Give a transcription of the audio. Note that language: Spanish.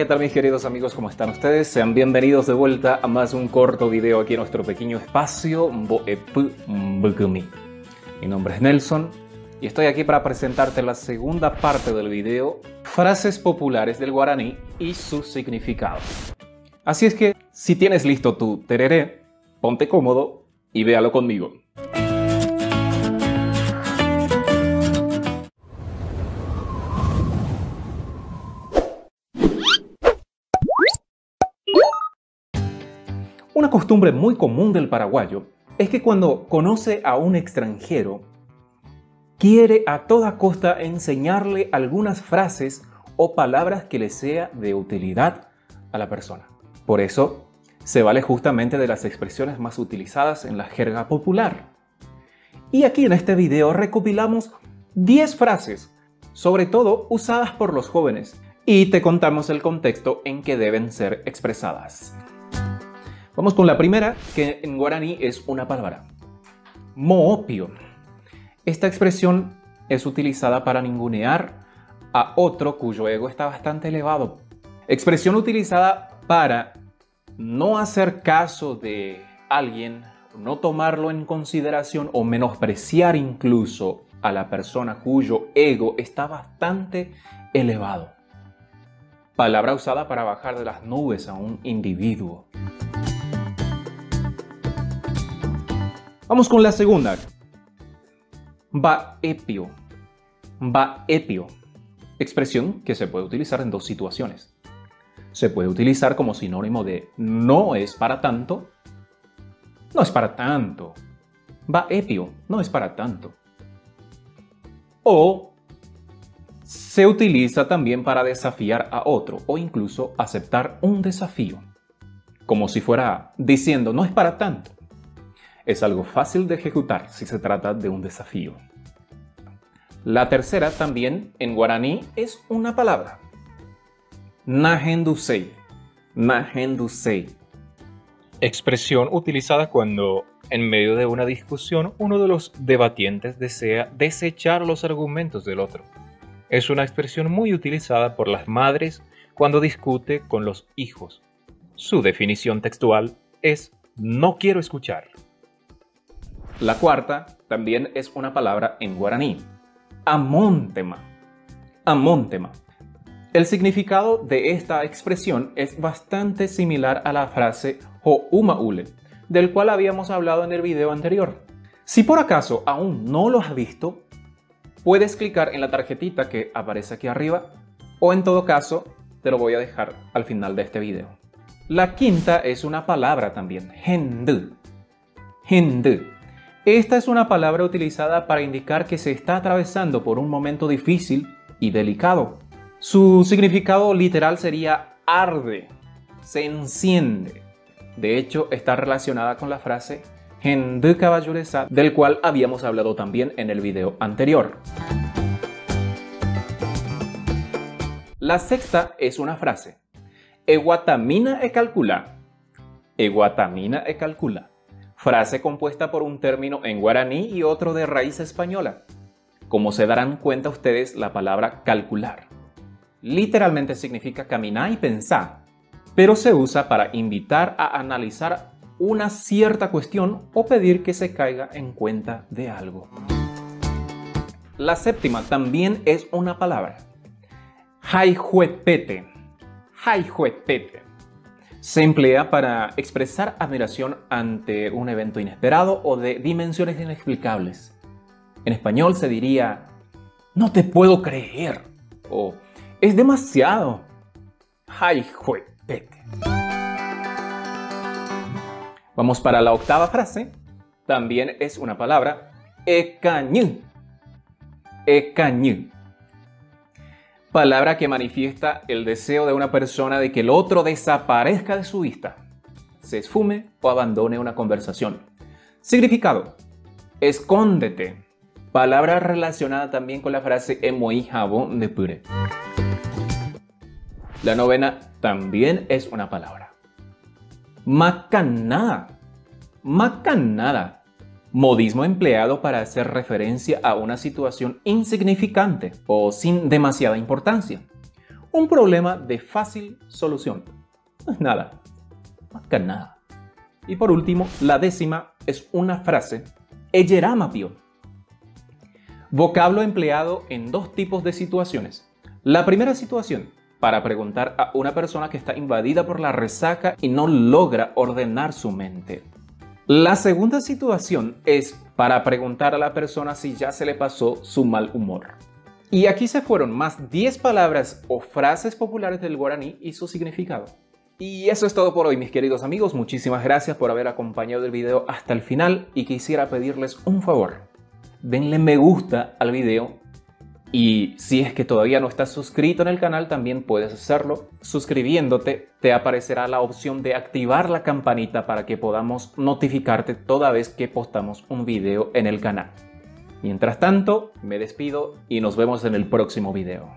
¿qué tal mis queridos amigos? ¿Cómo están ustedes? Sean bienvenidos de vuelta a más un corto video aquí en nuestro pequeño espacio Mi nombre es Nelson y estoy aquí para presentarte la segunda parte del video, frases populares del guaraní y sus significados. Así es que, si tienes listo tu tereré, ponte cómodo y véalo conmigo. Una costumbre muy común del paraguayo es que cuando conoce a un extranjero, quiere a toda costa enseñarle algunas frases o palabras que le sea de utilidad a la persona. Por eso, se vale justamente de las expresiones más utilizadas en la jerga popular. Y aquí en este video recopilamos 10 frases, sobre todo usadas por los jóvenes, y te contamos el contexto en que deben ser expresadas. Vamos con la primera, que en guaraní es una palabra. Moopio. Esta expresión es utilizada para ningunear a otro cuyo ego está bastante elevado. Expresión utilizada para no hacer caso de alguien, no tomarlo en consideración o menospreciar incluso a la persona cuyo ego está bastante elevado. Palabra usada para bajar de las nubes a un individuo. Vamos con la segunda. Baepio. Baepio. Expresión que se puede utilizar en dos situaciones. Se puede utilizar como sinónimo de no es para tanto. No es para tanto. Baepio. No es para tanto. O se utiliza también para desafiar a otro o incluso aceptar un desafío. Como si fuera diciendo no es para tanto. Es algo fácil de ejecutar si se trata de un desafío. La tercera también en guaraní es una palabra. Nahendusei. Nahendusei. Expresión utilizada cuando, en medio de una discusión, uno de los debatientes desea desechar los argumentos del otro. Es una expresión muy utilizada por las madres cuando discute con los hijos. Su definición textual es no quiero escuchar. La cuarta también es una palabra en guaraní. Amontema. Amontema. El significado de esta expresión es bastante similar a la frase ho'umaule, del cual habíamos hablado en el video anterior. Si por acaso aún no lo has visto, puedes clicar en la tarjetita que aparece aquí arriba, o en todo caso, te lo voy a dejar al final de este video. La quinta es una palabra también, hendu. Hendu. Esta es una palabra utilizada para indicar que se está atravesando por un momento difícil y delicado. Su significado literal sería arde, se enciende. De hecho, está relacionada con la frase hendu caballuresa, del cual habíamos hablado también en el video anterior. La sexta es una frase. Eguatamina e calcula. Eguatamina e calcula. Frase compuesta por un término en guaraní y otro de raíz española. Como se darán cuenta ustedes, la palabra calcular literalmente significa caminar y pensar, pero se usa para invitar a analizar una cierta cuestión o pedir que se caiga en cuenta de algo. La séptima también es una palabra. Jaijuepete. Jaijuepete. Se emplea para expresar admiración ante un evento inesperado o de dimensiones inexplicables. En español se diría, no te puedo creer, o es demasiado. Ay, juepete. Vamos para la octava frase. También es una palabra, ecañú. Ecañú. Palabra que manifiesta el deseo de una persona de que el otro desaparezca de su vista, se esfume o abandone una conversación. Significado: escóndete. Palabra relacionada también con la frase emoí jabón de pure. La novena también es una palabra. Macanada. Macanada. Modismo empleado para hacer referencia a una situación insignificante o sin demasiada importancia. Un problema de fácil solución. No es nada, más que nada. Y por último, la 10ª es una frase eyeramapio. Vocablo empleado en 2 tipos de situaciones. La primera situación, para preguntar a una persona que está invadida por la resaca y no logra ordenar su mente. La segunda situación es para preguntar a la persona si ya se le pasó su mal humor. Y aquí se fueron más 10 palabras o frases populares del guaraní y su significado. Y eso es todo por hoy, mis queridos amigos. Muchísimas gracias por haber acompañado el video hasta el final y quisiera pedirles un favor. Denle me gusta al video y si es que todavía no estás suscrito en el canal también puedes hacerlo. Suscribiéndote te aparecerá la opción de activar la campanita para que podamos notificarte toda vez que postamos un video en el canal. Mientras tanto, me despido y nos vemos en el próximo video.